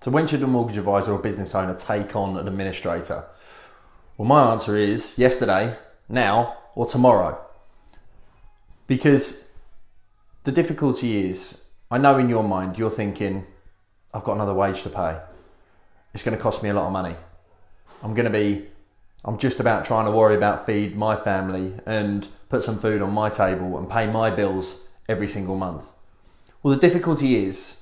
So when should a mortgage advisor or business owner take on an administrator? Well, my answer is yesterday, now, or tomorrow. Because the difficulty is, I know in your mind you're thinking, I've got another wage to pay. It's going to cost me a lot of money. I'm just about trying to worry about feed my family and put some food on my table and pay my bills every single month. Well, the difficulty is,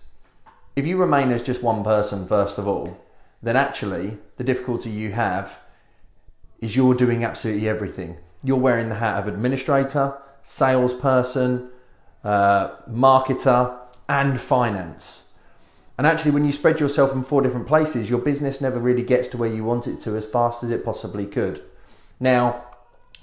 if you remain as just one person first of all, then actually the difficulty you have is you're doing absolutely everything. You're wearing the hat of administrator, salesperson, marketer, and finance. And actually, when you spread yourself in 4 different places, your business never really gets to where you want it to as fast as it possibly could. Now,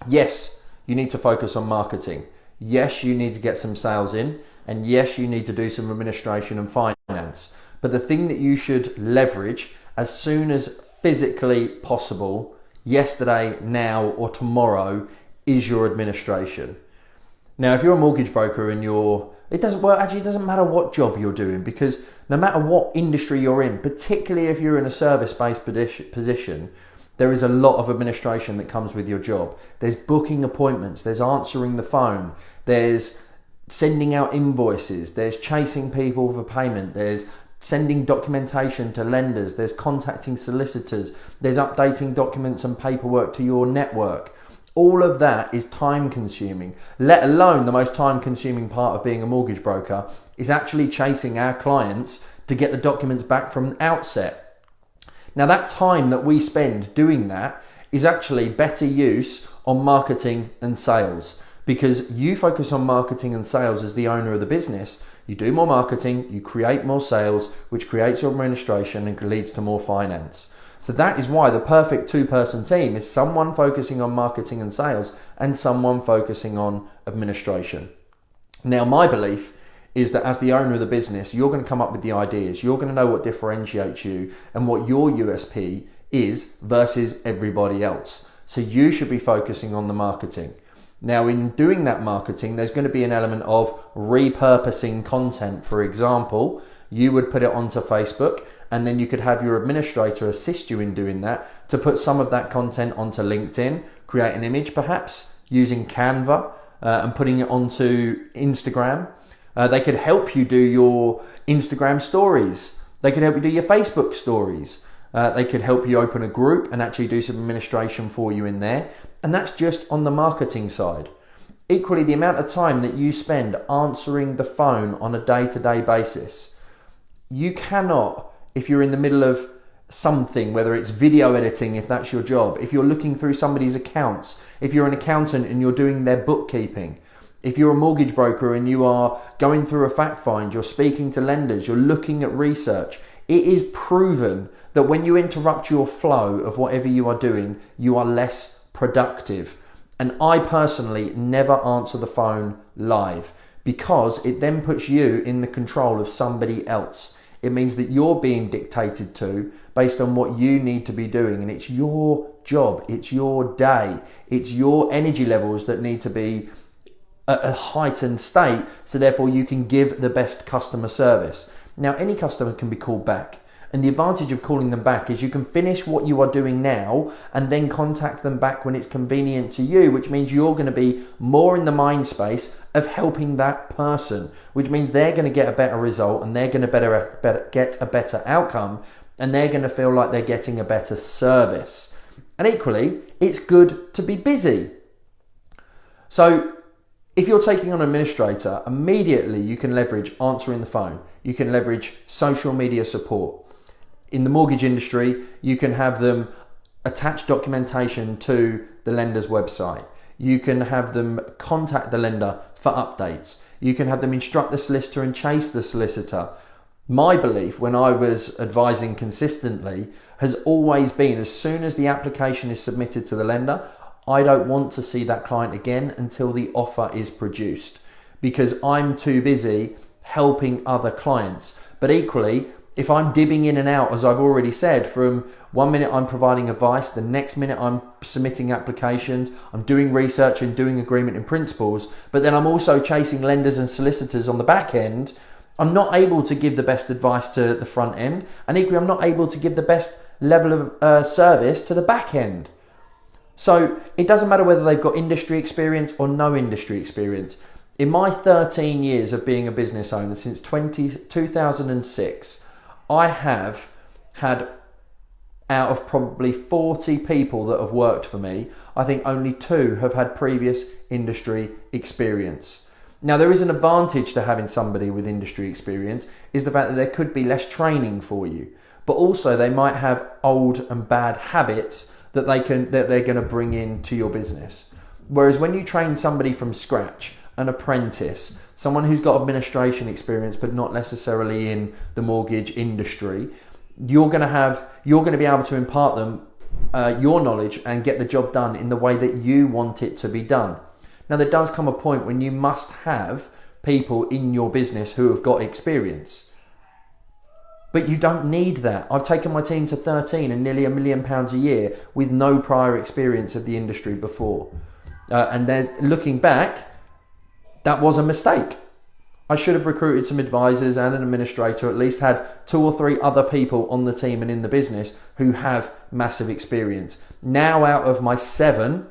yes, you need to focus on marketing. Yes, you need to get some sales in. And yes, you need to do some administration and finance. But the thing that you should leverage as soon as physically possible, yesterday, now, or tomorrow, is your administration. Now, if you're a mortgage broker and it doesn't matter what job you're doing, because no matter what industry you're in, particularly if you're in a service-based position, there is a lot of administration that comes with your job. There's booking appointments, there's answering the phone, there's sending out invoices, there's chasing people for payment, there's sending documentation to lenders, there's contacting solicitors, there's updating documents and paperwork to your network. All of that is time consuming, let alone the most time consuming part of being a mortgage broker is actually chasing our clients to get the documents back from the outset. Now that time that we spend doing that is actually better use on marketing and sales, because you focus on marketing and sales as the owner of the business. You do more marketing, you create more sales, which creates your administration and leads to more finance. So that is why the perfect 2-person team is someone focusing on marketing and sales and someone focusing on administration. Now, my belief is that as the owner of the business, you're going to come up with the ideas. You're going to know what differentiates you and what your USP is versus everybody else. So you should be focusing on the marketing. Now, in doing that marketing, there's going to be an element of repurposing content. For example, you would put it onto Facebook, and then you could have your administrator assist you in doing that to put some of that content onto LinkedIn, create an image perhaps using Canva and putting it onto Instagram. They could help you do your Instagram stories. They could help you do your Facebook stories. They could help you open a group and actually do some administration for you in there. And that's just on the marketing side. Equally, the amount of time that you spend answering the phone on a day-to-day basis, you cannot, if you're in the middle of something, whether it's video editing, if that's your job, if you're looking through somebody's accounts, if you're an accountant and you're doing their bookkeeping, if you're a mortgage broker and you are going through a fact find, you're speaking to lenders, you're looking at research, it is proven that when you interrupt your flow of whatever you are doing, you are less productive. And I personally never answer the phone live because it then puts you in the control of somebody else. It means that you're being dictated to based on what you need to be doing, and it's your job, it's your day, it's your energy levels that need to be at a heightened state, so therefore you can give the best customer service. Now, any customer can be called back, and the advantage of calling them back is you can finish what you are doing now and then contact them back when it's convenient to you, which means you're going to be more in the mind space of helping that person, which means they're going to get a better result and they're going to get a better outcome, and they're going to feel like they're getting a better service. And equally, it's good to be busy. So if you're taking on an administrator, immediately you can leverage answering the phone. You can leverage social media support. In the mortgage industry, you can have them attach documentation to the lender's website. You can have them contact the lender for updates. You can have them instruct the solicitor and chase the solicitor. My belief when I was advising consistently has always been, as soon as the application is submitted to the lender, I don't want to see that client again until the offer is produced, because I'm too busy helping other clients. But equally, if I'm dipping in and out, as I've already said, from 1 minute I'm providing advice, the next minute I'm submitting applications, I'm doing research and doing agreement in principles, but then I'm also chasing lenders and solicitors on the back end, I'm not able to give the best advice to the front end, and equally I'm not able to give the best level of service to the back end. So it doesn't matter whether they've got industry experience or no industry experience. In my 13 years of being a business owner, since 2006, I have had, out of probably 40 people that have worked for me, I think only 2 have had previous industry experience. Now, there is an advantage to having somebody with industry experience, is the fact that there could be less training for you, but also they might have old and bad habits that they're going to bring into your business. Whereas when you train somebody from scratch, an apprentice, someone who's got administration experience but not necessarily in the mortgage industry, you're going to be able to impart them your knowledge and get the job done in the way that you want it to be done. Now, there does come a point when you must have people in your business who have got experience, but you don't need that. I've taken my team to 13 and nearly £1 million a year with no prior experience of the industry before, and then looking back, that was a mistake. I should have recruited some advisors and an administrator, at least had 2 or 3 other people on the team and in the business who have massive experience. Now, out of my 7,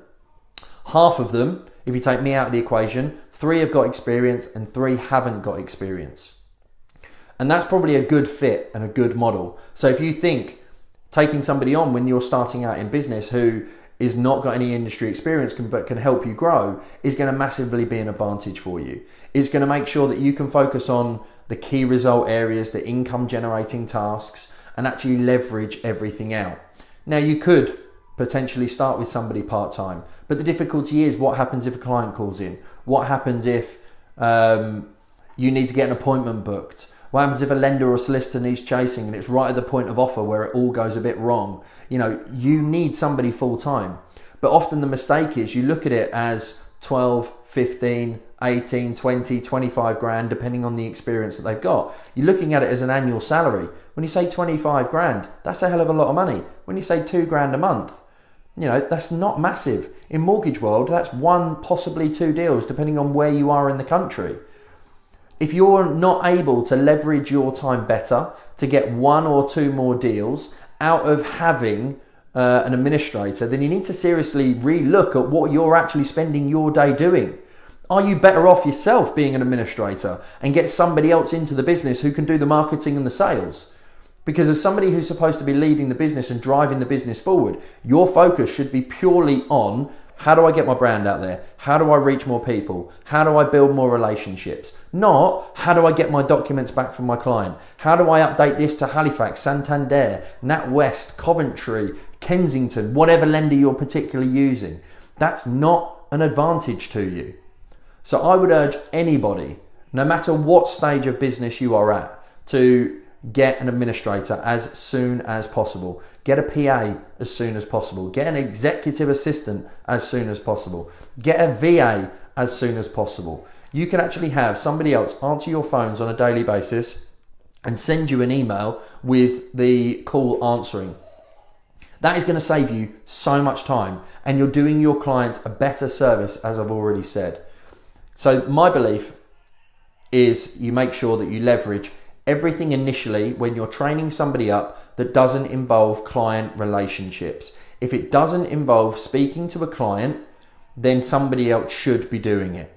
half of them, if you take me out of the equation, 3 have got experience and 3 haven't got experience. And that's probably a good fit and a good model. So if you think taking somebody on when you're starting out in business who is not got any industry experience but can help you grow, is going to massively be an advantage for you. It's going to make sure that you can focus on the key result areas, the income generating tasks, and actually leverage everything out. Now, you could potentially start with somebody part-time, but the difficulty is, what happens if a client calls in? What happens if you need to get an appointment booked? What happens if a lender or solicitor needs chasing and it's right at the point of offer where it all goes a bit wrong? You need somebody full-time. But often the mistake is you look at it as 12, 15, 18, 20, 25 grand, depending on the experience that they've got. You're looking at it as an annual salary. When you say 25 grand, that's a hell of a lot of money. When you say 2 grand a month, that's not massive. In mortgage world, that's 1, possibly 2 deals, depending on where you are in the country. If you're not able to leverage your time better to get 1 or 2 more deals out of having an administrator, then you need to seriously re-look at what you're actually spending your day doing. Are you better off yourself being an administrator and get somebody else into the business who can do the marketing and the sales? Because as somebody who's supposed to be leading the business and driving the business forward, your focus should be purely on, how do I get my brand out there? How do I reach more people? How do I build more relationships? Not, how do I get my documents back from my client? How do I update this to Halifax, Santander, NatWest, Coventry, Kensington, whatever lender you're particularly using? That's not an advantage to you. So I would urge anybody, no matter what stage of business you are at, to get an administrator as soon as possible. Get a PA as soon as possible. Get an executive assistant as soon as possible. Get a VA as soon as possible. You can actually have somebody else answer your phones on a daily basis and send you an email with the call answering. That is going to save you so much time, and you're doing your clients a better service, as I've already said. So my belief is you make sure that you leverage everything initially when you're training somebody up that doesn't involve client relationships. If it doesn't involve speaking to a client, then somebody else should be doing it.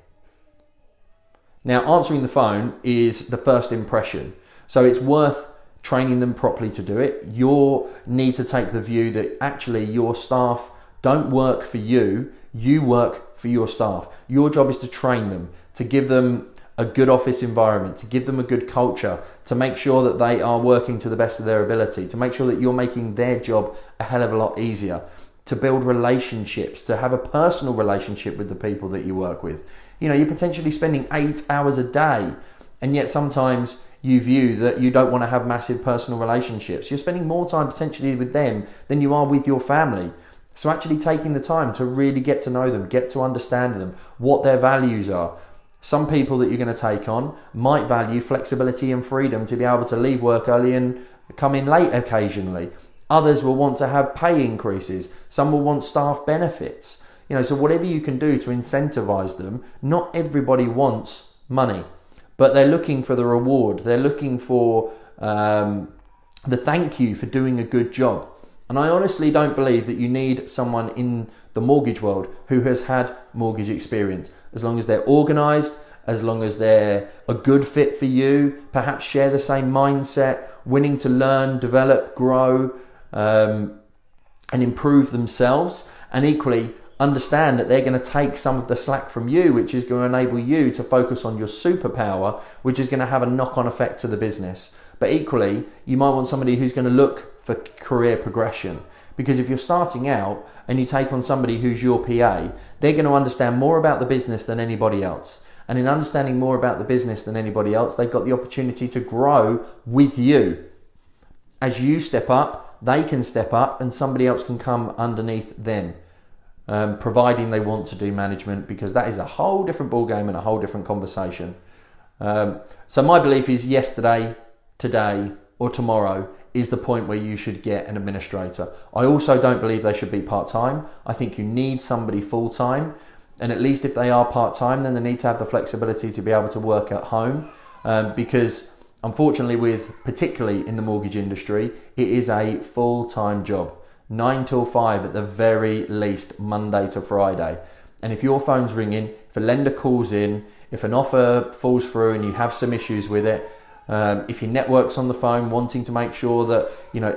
Now, answering the phone is the first impression, so it's worth training them properly to do it. You need to take the view that actually your staff don't work for you, you work for your staff. Your job is to train them, to give them a good office environment, to give them a good culture, to make sure that they are working to the best of their ability, to make sure that you're making their job a hell of a lot easier, to build relationships, to have a personal relationship with the people that you work with. You're potentially spending 8 hours a day, and yet sometimes you view that you don't want to have massive personal relationships. You're spending more time potentially with them than you are with your family. So actually taking the time to really get to know them, get to understand them, what their values are. Some people that you're going to take on might value flexibility and freedom to be able to leave work early and come in late occasionally. Others will want to have pay increases. Some will want staff benefits. So whatever you can do to incentivize them. Not everybody wants money, but they're looking for the reward. They're looking for the thank you for doing a good job. And I honestly don't believe that you need someone in the mortgage world who has had mortgage experience. As long as they're organized, as long as they're a good fit for you, perhaps share the same mindset, willing to learn, develop, grow, and improve themselves, and equally understand that they're going to take some of the slack from you, which is going to enable you to focus on your superpower, which is going to have a knock-on effect to the business. But equally, you might want somebody who's going to look for career progression. Because if you're starting out and you take on somebody who's your PA, they're going to understand more about the business than anybody else. And in understanding more about the business than anybody else, they've got the opportunity to grow with you. As you step up, they can step up and somebody else can come underneath them, providing they want to do management, because that is a whole different ballgame and a whole different conversation. So my belief is yesterday, today, or tomorrow is the point where you should get an administrator. I also don't believe they should be part-time. I think you need somebody full-time. And at least if they are part-time, then they need to have the flexibility to be able to work at home. Because unfortunately, particularly in the mortgage industry, it is a full-time job. 9 till 5 at the very least, Monday to Friday. And if your phone's ringing, if a lender calls in, if an offer falls through and you have some issues with it, if your network's on the phone wanting to make sure that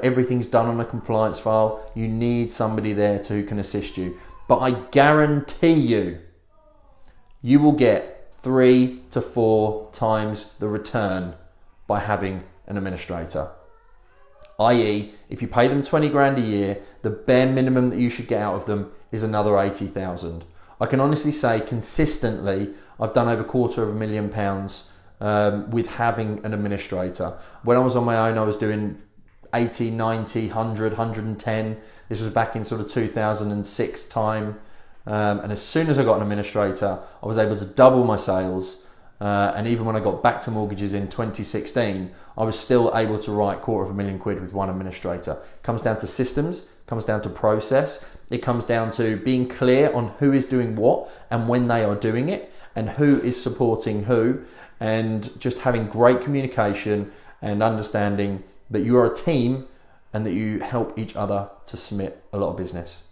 everything's done on a compliance file, you need somebody there who can assist you. But I guarantee you will get 3 to 4 times the return by having an administrator. I.e., if you pay them 20 grand a year, the bare minimum that you should get out of them is another 80,000. I can honestly say consistently, I've done over £250,000 with having an administrator. When I was on my own, I was doing 80, 90, 100, 110. This was back in sort of 2006 time. And as soon as I got an administrator, I was able to double my sales. And even when I got back to mortgages in 2016, I was still able to write £250,000 with one administrator. It comes down to systems, comes down to process. It comes down to being clear on who is doing what and when they are doing it, and who is supporting who, and just having great communication and understanding that you are a team and that you help each other to submit a lot of business.